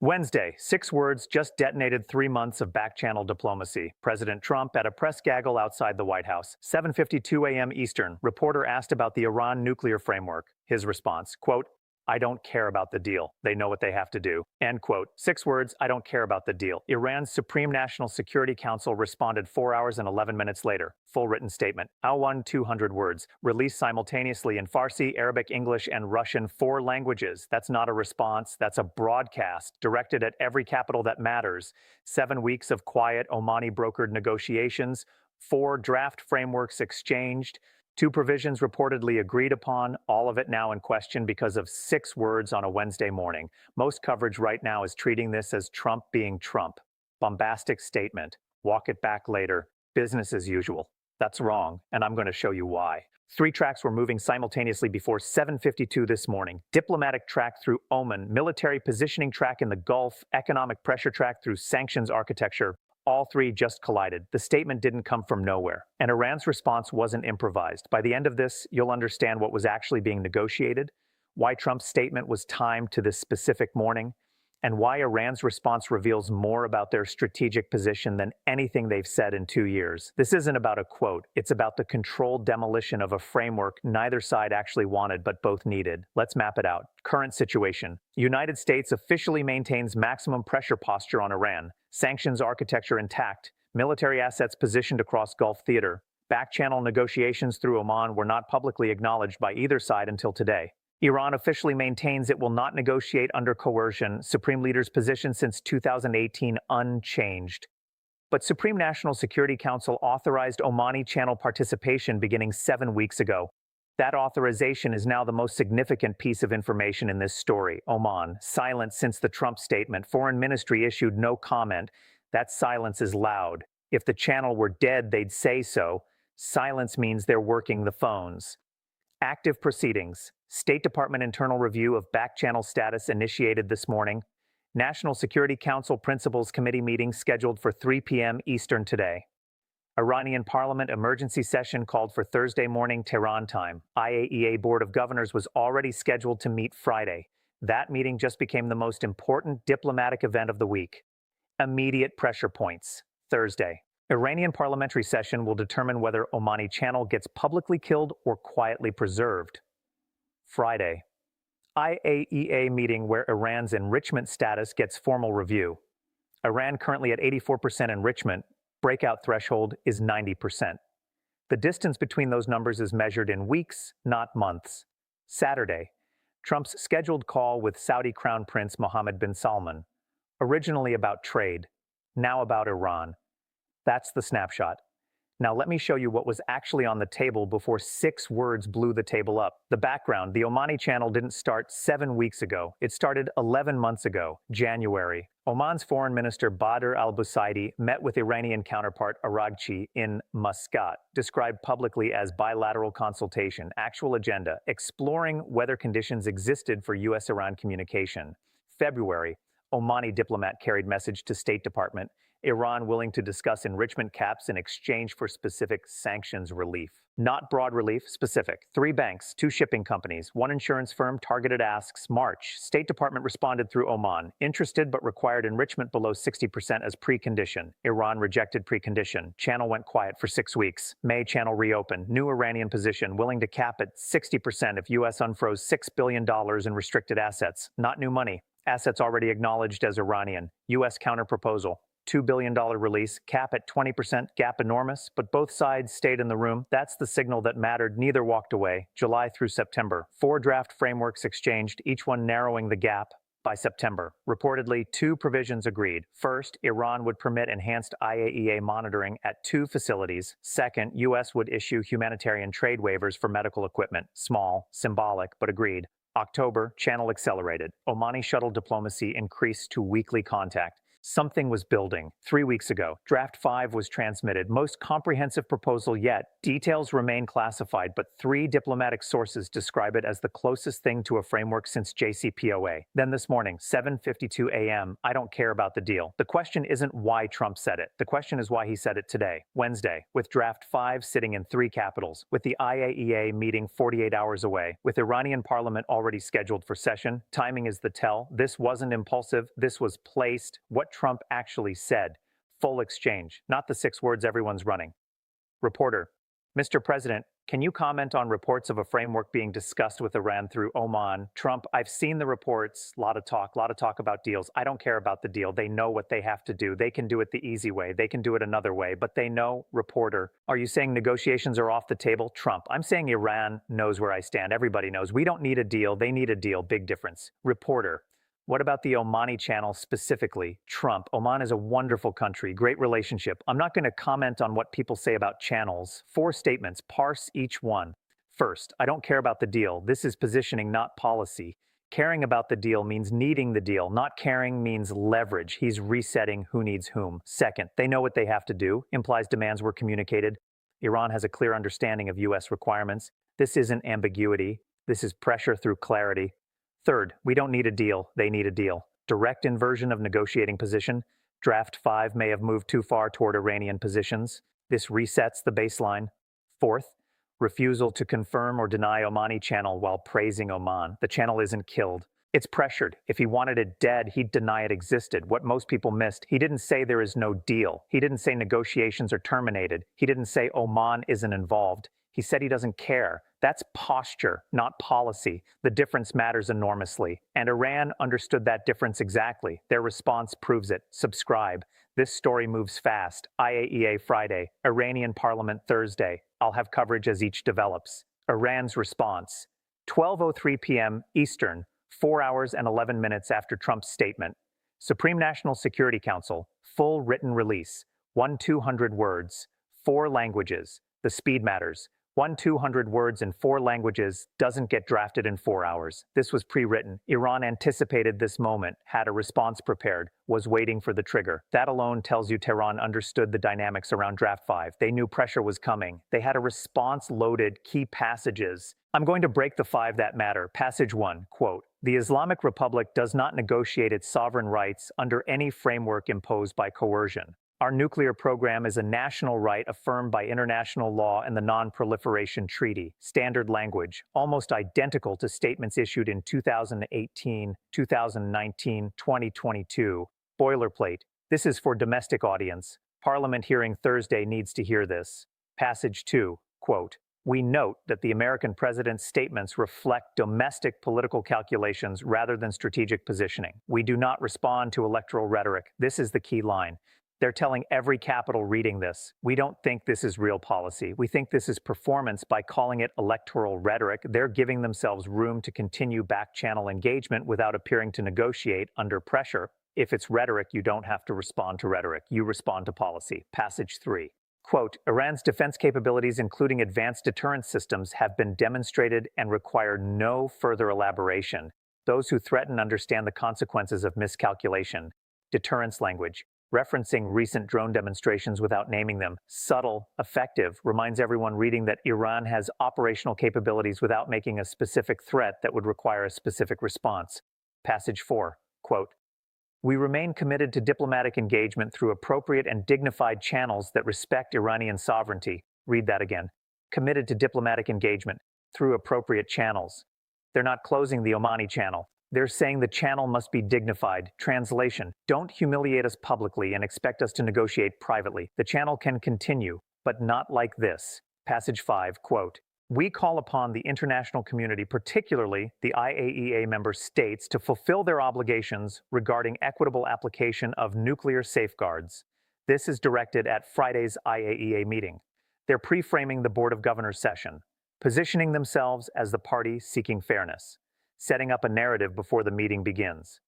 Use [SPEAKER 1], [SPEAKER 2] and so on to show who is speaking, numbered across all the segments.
[SPEAKER 1] Wednesday, 6 words just detonated 3 months of back-channel diplomacy. President Trump at a press gaggle outside the White House. 7:52 a.m. Eastern. Reporter asked about the Iran nuclear framework. His response, quote, "I don't care about the deal. They know what they have to do." End quote. 6 words, "I don't care about the deal." Iran's Supreme National Security Council responded 4 hours and 11 minutes later. Full written statement. Awan 200 words. Released simultaneously in Farsi, Arabic, English, and Russian, 4 languages. That's not a response. That's a broadcast directed at every capital that matters. 7 weeks of quiet Omani brokered negotiations. 4 draft frameworks exchanged. 2 provisions reportedly agreed upon, all of it now in question because of 6 words on a Wednesday morning. Most coverage right now is treating this as Trump being Trump. Bombastic statement. Walk it back later. Business as usual. That's wrong, and I'm going to show you why. 3 tracks were moving simultaneously before 7:52 this morning. Diplomatic track through Oman, military positioning track in the Gulf, economic pressure track through sanctions architecture. All 3 just collided. The statement didn't come from nowhere, and Iran's response wasn't improvised. By the end of this, you'll understand what was actually being negotiated, why Trump's statement was timed to this specific morning, and why Iran's response reveals more about their strategic position than anything they've said in 2 years. This isn't about a quote. It's about the controlled demolition of a framework neither side actually wanted but both needed. Let's map it out. Current situation. United States officially maintains maximum pressure posture on Iran. Sanctions architecture intact. Military assets positioned across Gulf theater. Back-channel negotiations through Oman were not publicly acknowledged by either side until today. Iran officially maintains it will not negotiate under coercion. Supreme leader's position since 2018 unchanged. But Supreme National Security Council authorized Omani channel participation beginning 7 weeks ago. That authorization is now the most significant piece of information in this story. Oman, silent since the Trump statement. Foreign Ministry issued no comment. That silence is loud. If the channel were dead, they'd say so. Silence means they're working the phones. Active proceedings. State Department internal review of back-channel status initiated this morning. National Security Council Principals Committee meeting scheduled for 3 p.m. Eastern today. Iranian Parliament emergency session called for Thursday morning Tehran time. IAEA Board of Governors was already scheduled to meet Friday. That meeting just became the most important diplomatic event of the week. Immediate pressure points. Thursday. Iranian parliamentary session will determine whether Omani channel gets publicly killed or quietly preserved. Friday. IAEA meeting where Iran's enrichment status gets formal review. Iran currently at 84% enrichment. Breakout threshold is 90%. The distance between those numbers is measured in weeks, not months. Saturday, Trump's scheduled call with Saudi Crown Prince Mohammed bin Salman. Originally about trade, now about Iran. That's the snapshot. Now let me show you what was actually on the table before 6 words blew the table up. The background, the Omani channel didn't start 7 weeks ago. It started 11 months ago, January. Oman's Foreign Minister Badr al-Busaidi met with Iranian counterpart Araghchi in Muscat, described publicly as bilateral consultation, actual agenda, exploring whether conditions existed for U.S.-Iran communication. February, Omani diplomat carried message to State Department, Iran willing to discuss enrichment caps in exchange for specific sanctions relief. Not broad relief, specific. 3 banks, 2 shipping companies, 1 insurance firm targeted asks. March, State Department responded through Oman. Interested but required enrichment below 60% as precondition. Iran rejected precondition. Channel went quiet for 6 weeks. May, channel reopened. New Iranian position, willing to cap at 60% if U.S. unfroze $6 billion in restricted assets. Not new money. Assets already acknowledged as Iranian. U.S. counterproposal. $2 billion release, cap at 20%, gap enormous, but both sides stayed in the room. That's the signal that mattered. Neither walked away. July through September. 4 draft frameworks exchanged, each one narrowing the gap. By September, reportedly 2 provisions agreed. First, Iran would permit enhanced IAEA monitoring at 2 facilities. Second, U.S. would issue humanitarian trade waivers for medical equipment. Small, symbolic, but agreed. October, channel accelerated. Omani shuttle diplomacy increased to weekly contact. Something was building. 3 weeks ago, Draft 5 was transmitted, most comprehensive proposal yet. Details remain classified, but 3 diplomatic sources describe it as the closest thing to a framework since JCPOA. Then this morning, 7:52 a.m., I don't care about the deal. The question isn't why Trump said it. The question is why he said it today, Wednesday, with Draft 5 sitting in 3 capitals, with the IAEA meeting 48 hours away, with Iranian parliament already scheduled for session. Timing is the tell. This wasn't impulsive. This was placed. What Trump actually said. Full exchange, not the 6 words everyone's running. Reporter: Mr. President, can you comment on reports of a framework being discussed with Iran through Oman? Trump: I've seen the reports, a lot of talk about deals. I don't care about the deal. They know what they have to do. They can do it the easy way. They can do it another way, but they know. Reporter: Are you saying negotiations are off the table? Trump: I'm saying Iran knows where I stand. Everybody knows. We don't need a deal. They need a deal. Big difference. Reporter: What about the Omani channel specifically? Trump: Oman is a wonderful country, great relationship. I'm not going to comment on what people say about channels. 4 statements, parse each one. First, I don't care about the deal. This is positioning, not policy. Caring about the deal means needing the deal. Not caring means leverage. He's resetting who needs whom. Second, they know what they have to do. Implies demands were communicated. Iran has a clear understanding of U.S. requirements. This isn't ambiguity. This is pressure through clarity. Third, we don't need a deal, they need a deal. Direct inversion of negotiating position. Draft 5 may have moved too far toward Iranian positions. This resets the baseline. Fourth, refusal to confirm or deny Omani channel while praising Oman. The channel isn't killed. It's pressured. If he wanted it dead, he'd deny it existed. What most people missed, he didn't say there is no deal. He didn't say negotiations are terminated. He didn't say Oman isn't involved. He said he doesn't care. That's posture, not policy. The difference matters enormously. And Iran understood that difference exactly. Their response proves it. Subscribe. This story moves fast. IAEA Friday, Iranian Parliament Thursday. I'll have coverage as each develops. Iran's response: 12:03 p.m. Eastern, 4 hours and 11 minutes after Trump's statement. Supreme National Security Council, full written release, 200 words, 4 languages. The speed matters. 200 words in 4 languages doesn't get drafted in 4 hours. This was pre-written. Iran anticipated this moment, had a response prepared, was waiting for the trigger. That alone tells you Tehran understood the dynamics around Draft 5. They knew pressure was coming. They had a response-loaded key passages. I'm going to break the 5 that matter. Passage 1, quote, "The Islamic Republic does not negotiate its sovereign rights under any framework imposed by coercion. Our nuclear program is a national right affirmed by international law and the Non-Proliferation Treaty. Standard language, almost identical to statements issued in 2018, 2019, 2022. Boilerplate. This is for domestic audience. Parliament hearing Thursday needs to hear this." Passage 2, quote, "We note that the American president's statements reflect domestic political calculations rather than strategic positioning. We do not respond to electoral rhetoric." This is the key line. They're telling every capital reading this, "We don't think this is real policy. We think this is performance." By calling it electoral rhetoric, they're giving themselves room to continue back-channel engagement without appearing to negotiate under pressure. If it's rhetoric, you don't have to respond to rhetoric. You respond to policy. Passage 3. Quote, "Iran's defense capabilities, including advanced deterrence systems, have been demonstrated and require no further elaboration. Those who threaten understand the consequences of miscalculation." Deterrence language. Referencing recent drone demonstrations without naming them. Subtle, effective, reminds everyone reading that Iran has operational capabilities without making a specific threat that would require a specific response. Passage 4, quote, "We remain committed to diplomatic engagement through appropriate and dignified channels that respect Iranian sovereignty." Read that again. Committed to diplomatic engagement through appropriate channels. They're not closing the Omani channel. They're saying the channel must be dignified. Translation: don't humiliate us publicly and expect us to negotiate privately. The channel can continue, but not like this. Passage 5, quote, "We call upon the international community, particularly the IAEA member states, to fulfill their obligations regarding equitable application of nuclear safeguards." This is directed at Friday's IAEA meeting. They're pre-framing the Board of Governors session, positioning themselves as the party seeking fairness, setting up a narrative before the meeting begins.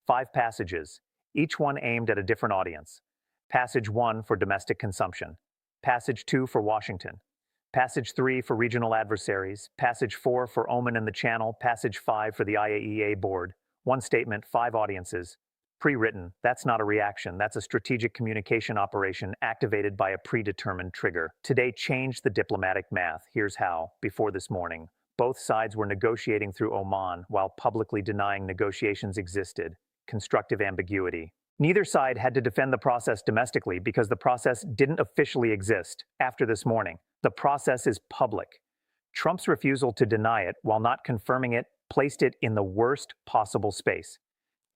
[SPEAKER 1] 5 passages, each one aimed at a different audience. Passage 1 for domestic consumption. Passage 2 for Washington. Passage 3 for regional adversaries. Passage 4 for Oman and the Channel. Passage 5 for the IAEA board. 1 statement, 5 audiences. Pre-written, that's not a reaction, that's a strategic communication operation activated by a predetermined trigger. Today changed the diplomatic math. Here's how. Before this morning, both sides were negotiating through Oman while publicly denying negotiations existed. Constructive ambiguity. Neither side had to defend the process domestically because the process didn't officially exist. After this morning, the process is public. Trump's refusal to deny it while not confirming it placed it in the worst possible space.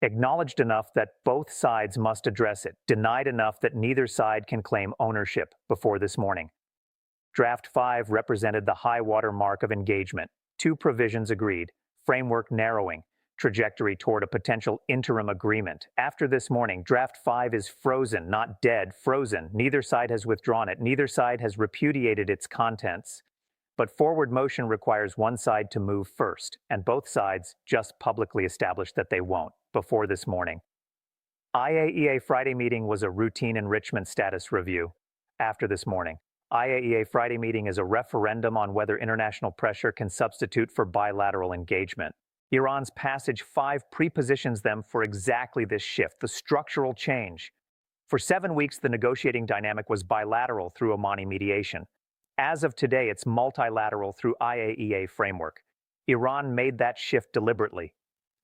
[SPEAKER 1] Acknowledged enough that both sides must address it, denied enough that neither side can claim ownership before this morning. Draft 5 represented the high water mark of engagement. 2 provisions agreed, framework narrowing, trajectory toward a potential interim agreement. After this morning, Draft 5 is frozen, not dead, frozen. Neither side has withdrawn it, neither side has repudiated its contents. But forward motion requires one side to move first, and both sides just publicly established that they won't before this morning. IAEA Friday meeting was a routine enrichment status review. After this morning, IAEA Friday meeting is a referendum on whether international pressure can substitute for bilateral engagement. Iran's passage 5 prepositions them for exactly this shift, the structural change. For 7 weeks, the negotiating dynamic was bilateral through Omani mediation. As of today, it's multilateral through IAEA framework. Iran made that shift deliberately.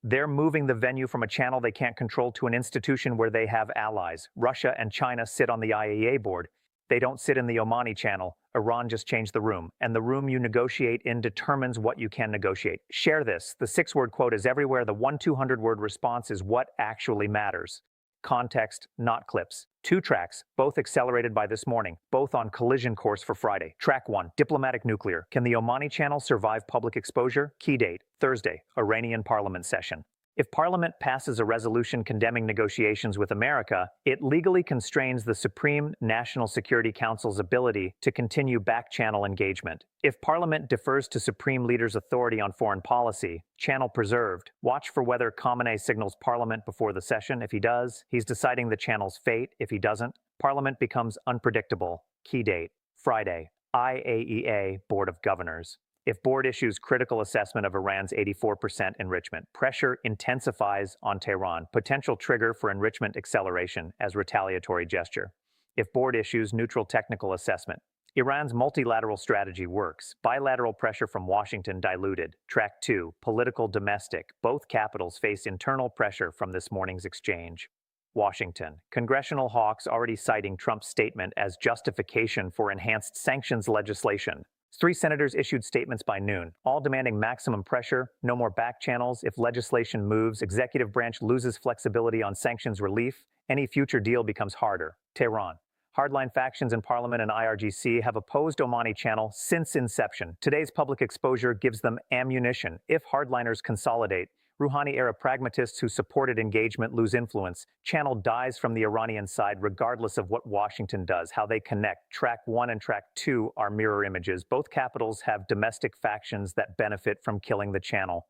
[SPEAKER 1] They're moving the venue from a channel they can't control to an institution where they have allies. Russia and China sit on the IAEA board. They don't sit in the Omani channel. Iran just changed the room, and the room you negotiate in determines what you can negotiate. Share this. The 6-word quote is everywhere. The 1-200-word response is what actually matters. Context, not clips. 2 tracks, both accelerated by this morning, both on collision course for Friday. Track 1, diplomatic nuclear. Can the Omani channel survive public exposure? Key date, Thursday, Iranian parliament session. If Parliament passes a resolution condemning negotiations with America, it legally constrains the Supreme National Security Council's ability to continue back-channel engagement. If Parliament defers to Supreme Leader's authority on foreign policy, channel preserved, watch for whether Khamenei signals Parliament before the session. If he does, he's deciding the channel's fate. If he doesn't, Parliament becomes unpredictable. Key date, Friday, IAEA Board of Governors. If board issues critical assessment of Iran's 84% enrichment, pressure intensifies on Tehran, potential trigger for enrichment acceleration as retaliatory gesture. If board issues neutral technical assessment, Iran's multilateral strategy works. Bilateral pressure from Washington diluted. Track 2, political domestic. Both capitals face internal pressure from this morning's exchange. Washington. Congressional hawks already citing Trump's statement as justification for enhanced sanctions legislation. 3 senators issued statements by noon, all demanding maximum pressure, no more back channels. If legislation moves, executive branch loses flexibility on sanctions relief, any future deal becomes harder. Tehran. Hardline factions in Parliament and IRGC have opposed Omani channel since inception. Today's public exposure gives them ammunition. If hardliners consolidate, Rouhani-era pragmatists who supported engagement lose influence. Channel dies from the Iranian side regardless of what Washington does, how they connect. Track 1 and Track 2 are mirror images. Both capitals have domestic factions that benefit from killing the channel.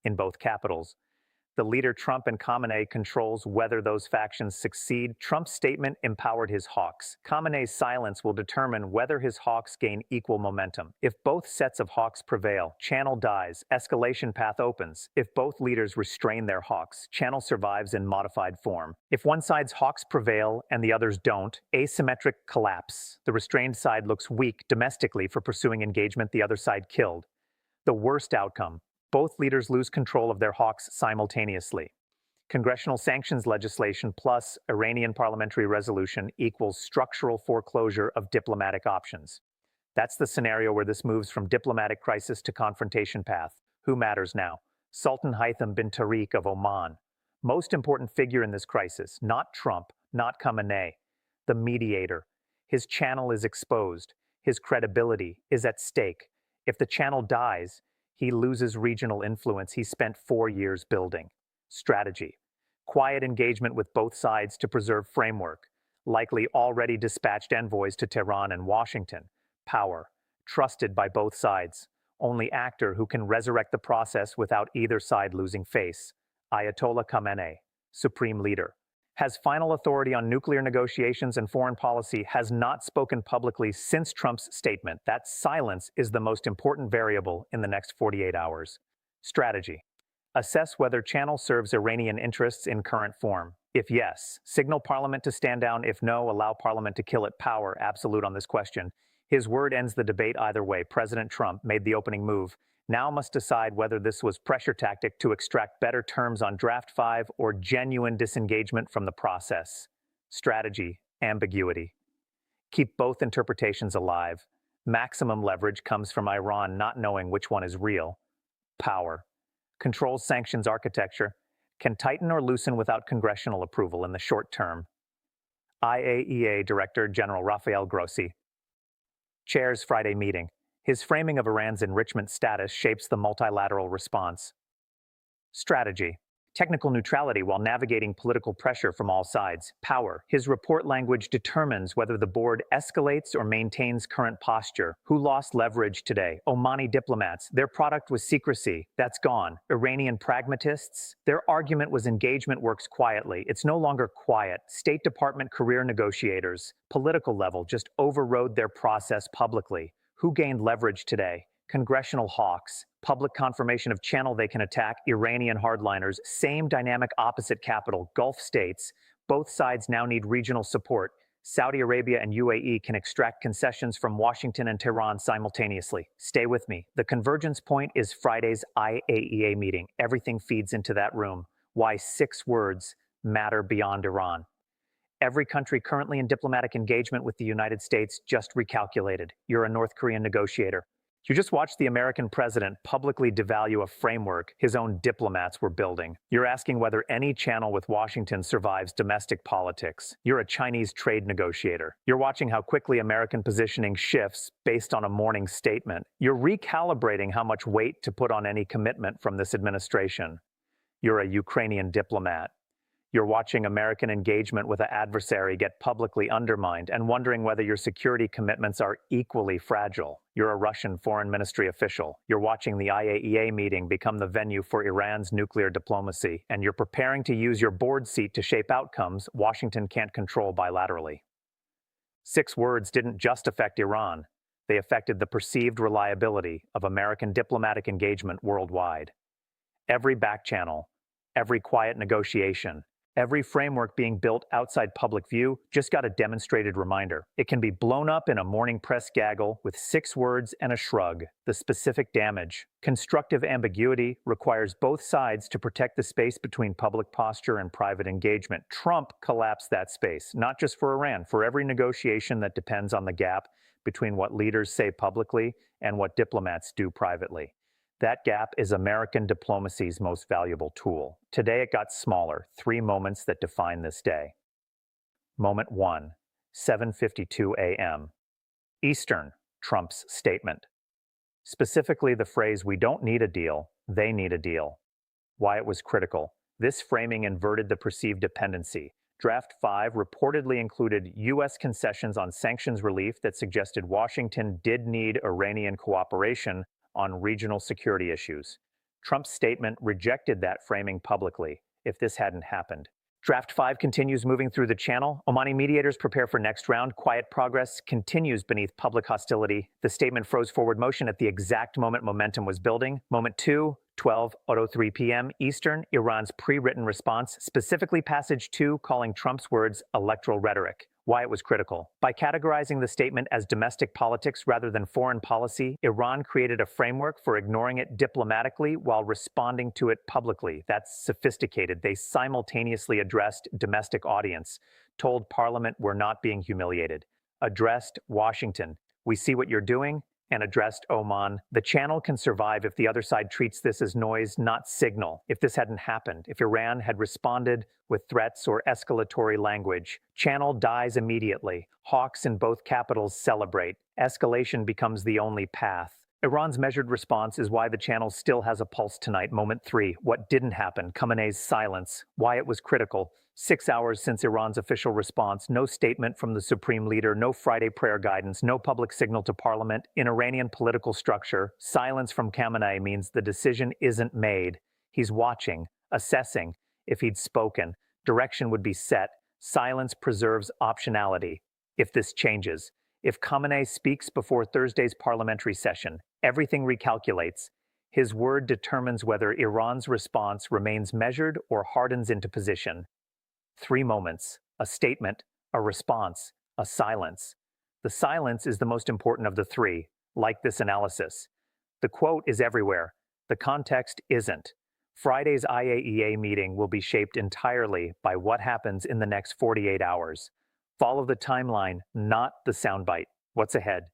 [SPEAKER 1] In both capitals, the leader Trump and Khamenei controls whether those factions succeed. Trump's statement empowered his hawks. Khamenei's silence will determine whether his hawks gain equal momentum. If both sets of hawks prevail, channel dies, escalation path opens. If both leaders restrain their hawks, channel survives in modified form. If one side's hawks prevail and the others don't, asymmetric collapse. The restrained side looks weak domestically for pursuing engagement, the other side killed. The worst outcome. Both leaders lose control of their hawks simultaneously. Congressional sanctions legislation plus Iranian parliamentary resolution equals structural foreclosure of diplomatic options. That's the scenario where this moves from diplomatic crisis to confrontation path. Who matters now? Sultan Haitham bin Tariq of Oman. Most important figure in this crisis, not Trump, not Khamenei, the mediator. His channel is exposed. His credibility is at stake. If the channel dies, he loses regional influence he spent 4 years building. Strategy. Quiet engagement with both sides to preserve framework. Likely already dispatched envoys to Tehran and Washington. Power. Trusted by both sides. Only actor who can resurrect the process without either side losing face. Ayatollah Khamenei. Supreme leader. Has final authority on nuclear negotiations and foreign policy, has not spoken publicly since Trump's statement. That silence is the most important variable in the next 48 hours. Strategy. Assess whether channel serves Iranian interests in current form. If yes, signal Parliament to stand down. If no, allow Parliament to kill it. Power, absolute on this question. His word ends the debate either way. President Trump made the opening move. Now must decide whether this was pressure tactic to extract better terms on Draft 5 or genuine disengagement from the process. Strategy, ambiguity. Keep both interpretations alive. Maximum leverage comes from Iran not knowing which one is real. Power. Controls sanctions architecture. Can tighten or loosen without congressional approval in the short term. IAEA Director General Rafael Grossi chairs Friday meeting. His framing of Iran's enrichment status shapes the multilateral response. Strategy. Technical neutrality while navigating political pressure from all sides. Power. His report language determines whether the board escalates or maintains current posture. Who lost leverage today? Omani diplomats. Their product was secrecy. That's gone. Iranian pragmatists. Their argument was engagement works quietly. It's no longer quiet. State Department career negotiators. Political level just overrode their process publicly. Who gained leverage today? Congressional hawks. Public confirmation of channel they can attack. Iranian hardliners. Same dynamic opposite capital. Gulf states. Both sides now need regional support. Saudi Arabia and UAE can extract concessions from Washington and Tehran simultaneously. Stay with me. The convergence point is Friday's IAEA meeting. Everything feeds into that room. Why 6 words matter beyond Iran. Every country currently in diplomatic engagement with the United States just recalculated. You're a North Korean negotiator. You just watched the American president publicly devalue a framework his own diplomats were building. You're asking whether any channel with Washington survives domestic politics. You're a Chinese trade negotiator. You're watching how quickly American positioning shifts based on a morning statement. You're recalibrating how much weight to put on any commitment from this administration. You're a Ukrainian diplomat. You're watching American engagement with an adversary get publicly undermined and wondering whether your security commitments are equally fragile. You're a Russian foreign ministry official. You're watching the IAEA meeting become the venue for Iran's nuclear diplomacy, and you're preparing to use your board seat to shape outcomes Washington can't control bilaterally. 6 words didn't just affect Iran. They affected the perceived reliability of American diplomatic engagement worldwide. Every back channel, every quiet negotiation, every framework being built outside public view just got a demonstrated reminder. It can be blown up in a morning press gaggle with 6 words and a shrug. The specific damage. Constructive ambiguity requires both sides to protect the space between public posture and private engagement. Trump collapsed that space, not just for Iran, for every negotiation that depends on the gap between what leaders say publicly and what diplomats do privately. That gap is American diplomacy's most valuable tool. Today it got smaller. 3 moments that define this day. Moment 1, 7:52 a.m. Eastern, Trump's statement. Specifically the phrase, "We don't need a deal, they need a deal." Why it was critical. This framing inverted the perceived dependency. Draft 5 reportedly included U.S. concessions on sanctions relief that suggested Washington did need Iranian cooperation on regional security issues. Trump's statement rejected that framing publicly. If this hadn't happened. Draft 5 continues moving through the channel. Omani mediators prepare for next round. Quiet progress continues beneath public hostility. The statement froze forward motion at the exact moment momentum was building. Moment 2, 12:03 p.m. Eastern, Iran's pre-written response, specifically passage 2 calling Trump's words electoral rhetoric. Why it was critical. By categorizing the statement as domestic politics rather than foreign policy, Iran created a framework for ignoring it diplomatically while responding to it publicly. That's sophisticated. They simultaneously addressed domestic audience, told Parliament we're not being humiliated, addressed Washington, we see what you're doing, and addressed Oman. The channel can survive if the other side treats this as noise, not signal. If this hadn't happened, if Iran had responded with threats or escalatory language, channel dies immediately. Hawks in both capitals celebrate. Escalation becomes the only path. Iran's measured response is why the channel still has a pulse tonight. Moment 3, what didn't happen, Khamenei's silence, why it was critical. 6 hours since Iran's official response, no statement from the supreme leader, no Friday prayer guidance, no public signal to parliament. In Iranian political structure, silence from Khamenei means the decision isn't made. He's watching, assessing. If he'd spoken, direction would be set. Silence preserves optionality. If this changes, if Khamenei speaks before Thursday's parliamentary session, everything recalculates. His word determines whether Iran's response remains measured or hardens into position. 3 moments: a statement, a response, a silence. The silence is the most important of the three, like this analysis. The quote is everywhere. The context isn't. Friday's IAEA meeting will be shaped entirely by what happens in the next 48 hours. Follow the timeline, not the soundbite. What's ahead?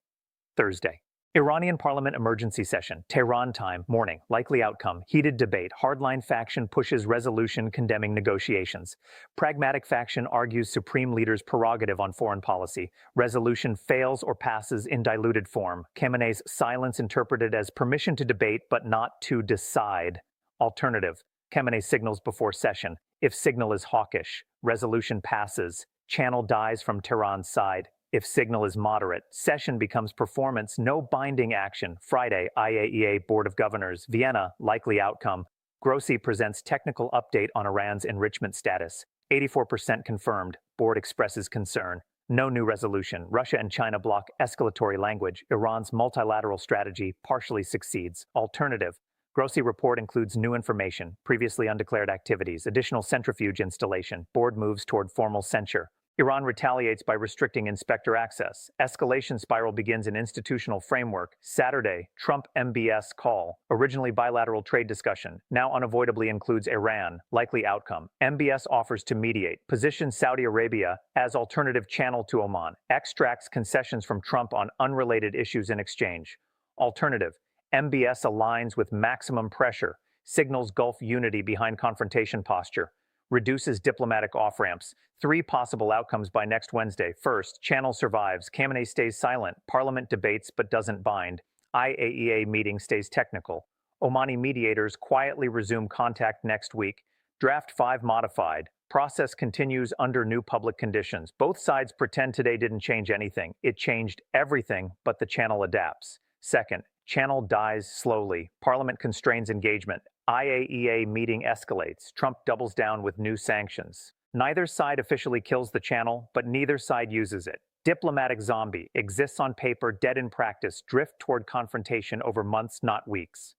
[SPEAKER 1] Thursday. Iranian parliament emergency session, Tehran time, morning, likely outcome, heated debate, hardline faction pushes resolution condemning negotiations. Pragmatic faction argues supreme leader's prerogative on foreign policy. Resolution fails or passes in diluted form. Khamenei's silence interpreted as permission to debate but not to decide. Alternative, Khamenei signals before session. If signal is hawkish, resolution passes. Channel dies from Tehran's side. If signal is moderate, session becomes performance, no binding action. Friday, IAEA Board of Governors, Vienna, likely outcome. Grossi presents technical update on Iran's enrichment status. 84% confirmed. Board expresses concern. No new resolution. Russia and China block escalatory language. Iran's multilateral strategy partially succeeds. Alternative. Grossi report includes new information, previously undeclared activities, additional centrifuge installation. Board moves toward formal censure. Iran retaliates by restricting inspector access. Escalation spiral begins in institutional framework. Saturday, Trump MBS call. Originally bilateral trade discussion, now unavoidably includes Iran. Likely outcome. MBS offers to mediate. Positions Saudi Arabia as alternative channel to Oman. Extracts concessions from Trump on unrelated issues in exchange. Alternative. MBS aligns with maximum pressure. Signals Gulf unity behind confrontation posture. Reduces diplomatic off-ramps. 3 possible outcomes by next Wednesday. First, channel survives. Khamenei stays silent. Parliament debates but doesn't bind. IAEA meeting stays technical. Omani mediators quietly resume contact next week. Draft 5 modified. Process continues under new public conditions. Both sides pretend today didn't change anything. It changed everything, but the channel adapts. Second, channel dies slowly. Parliament constrains engagement. IAEA meeting escalates. Trump doubles down with new sanctions. Neither side officially kills the channel, but neither side uses it. Diplomatic zombie exists on paper, dead in practice, drift toward confrontation over months, not weeks.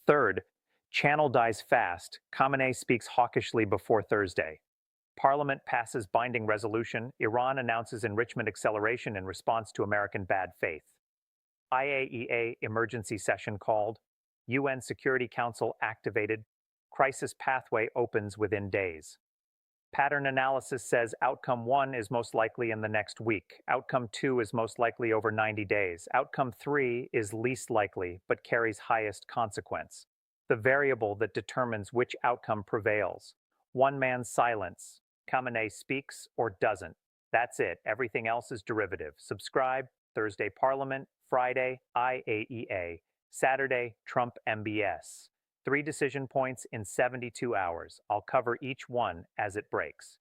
[SPEAKER 1] Third, channel dies fast. Khamenei speaks hawkishly before Thursday. Parliament passes binding resolution. Iran announces enrichment acceleration in response to American bad faith. IAEA emergency session called. UN Security Council activated. Crisis pathway opens within days. Pattern analysis says outcome 1 is most likely in the next week. Outcome 2 is most likely over 90 days. Outcome 3 is least likely, but carries highest consequence. The variable that determines which outcome prevails. One man's silence. Khamenei speaks or doesn't. That's it. Everything else is derivative. Subscribe. Thursday Parliament. Friday IAEA. Saturday, Trump MBS. 3 decision points in 72 hours. I'll cover each one as it breaks.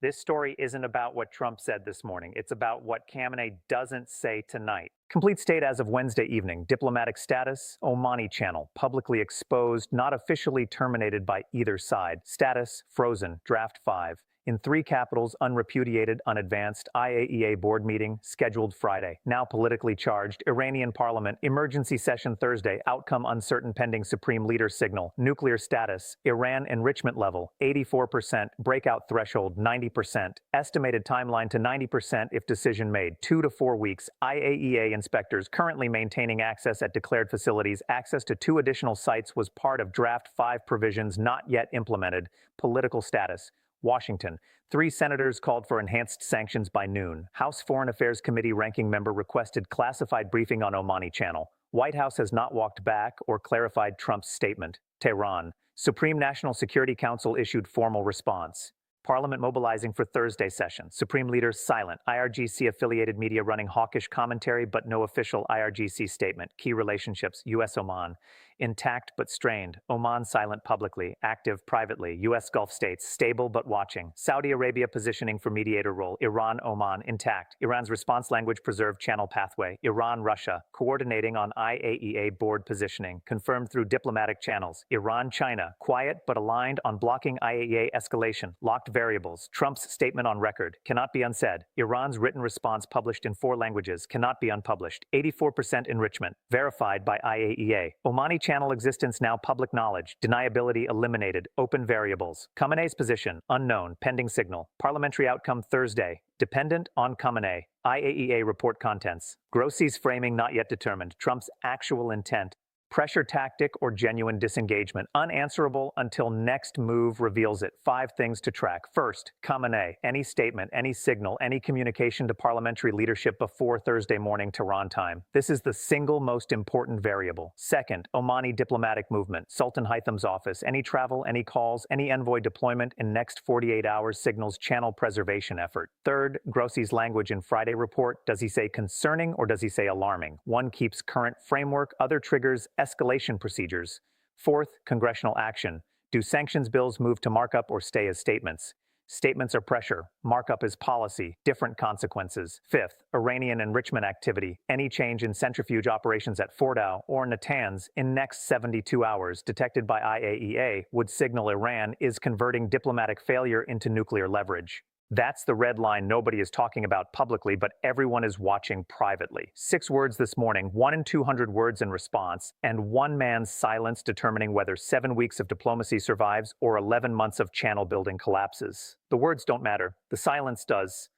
[SPEAKER 1] This story isn't about what Trump said this morning. It's about what Khamenei doesn't say tonight. Complete state as of Wednesday evening. Diplomatic status, Omani channel. Publicly exposed, not officially terminated by either side. Status, frozen. Draft 5. In 3 capitals, unrepudiated, unadvanced. IAEA board meeting, scheduled Friday. Now politically charged. Iranian parliament, emergency session Thursday. Outcome uncertain pending supreme leader signal. Nuclear status, Iran enrichment level, 84%. Breakout threshold, 90%. Estimated timeline to 90% if decision made, 2 to 4 weeks. IAEA inspectors currently maintaining access at declared facilities. Access to 2 additional sites was part of Draft 5 provisions not yet implemented. Political status. Washington. 3 senators called for enhanced sanctions by noon. House Foreign Affairs Committee ranking member requested classified briefing on Omani channel. White House has not walked back or clarified Trump's statement. Tehran. Supreme National Security Council issued formal response. Parliament mobilizing for Thursday session. Supreme leaders silent. IRGC-affiliated media running hawkish commentary but no official IRGC statement. Key relationships, U.S.-Oman. Intact but strained. Oman silent publicly, active privately. U.S. Gulf states stable but watching. Saudi Arabia positioning for mediator role. Iran-Oman intact. Iran's response language preserved channel pathway. Iran-Russia coordinating on IAEA board positioning. Confirmed through diplomatic channels. Iran-China quiet but aligned on blocking IAEA escalation. Locked variables. Trump's statement on record cannot be unsaid. Iran's written response published in 4 languages cannot be unpublished. 84% enrichment verified by IAEA. Omani channel channel existence now public knowledge. Deniability eliminated. Open variables. Khamenei's position unknown. Pending signal. Parliamentary outcome Thursday. Dependent on Khamenei. IAEA report contents. Grossi's framing not yet determined. Trump's actual intent. Pressure tactic or genuine disengagement. Unanswerable until next move reveals it. 5 things to track. First, Khamenei. Any statement, any signal, any communication to parliamentary leadership before Thursday morning Tehran time. This is the single most important variable. Second, Omani diplomatic movement. Sultan Haytham's office. Any travel, any calls, any envoy deployment in next 48 hours signals channel preservation effort. Third, Grossi's language in Friday report. Does he say concerning or does he say alarming? One keeps current framework, other triggers escalation procedures. Fourth, congressional action. Do sanctions bills move to markup or stay as statements? Statements are pressure. Markup is policy. Different consequences. Fifth, Iranian enrichment activity. Any change in centrifuge operations at Fordow or Natanz in next 72 hours detected by IAEA would signal Iran is converting diplomatic failure into nuclear leverage. That's the red line nobody is talking about publicly, but everyone is watching privately. 6 words this morning, 1 in 200 words in response, and one man's silence determining whether 7 weeks of diplomacy survives or 11 months of channel building collapses. The words don't matter. The silence does.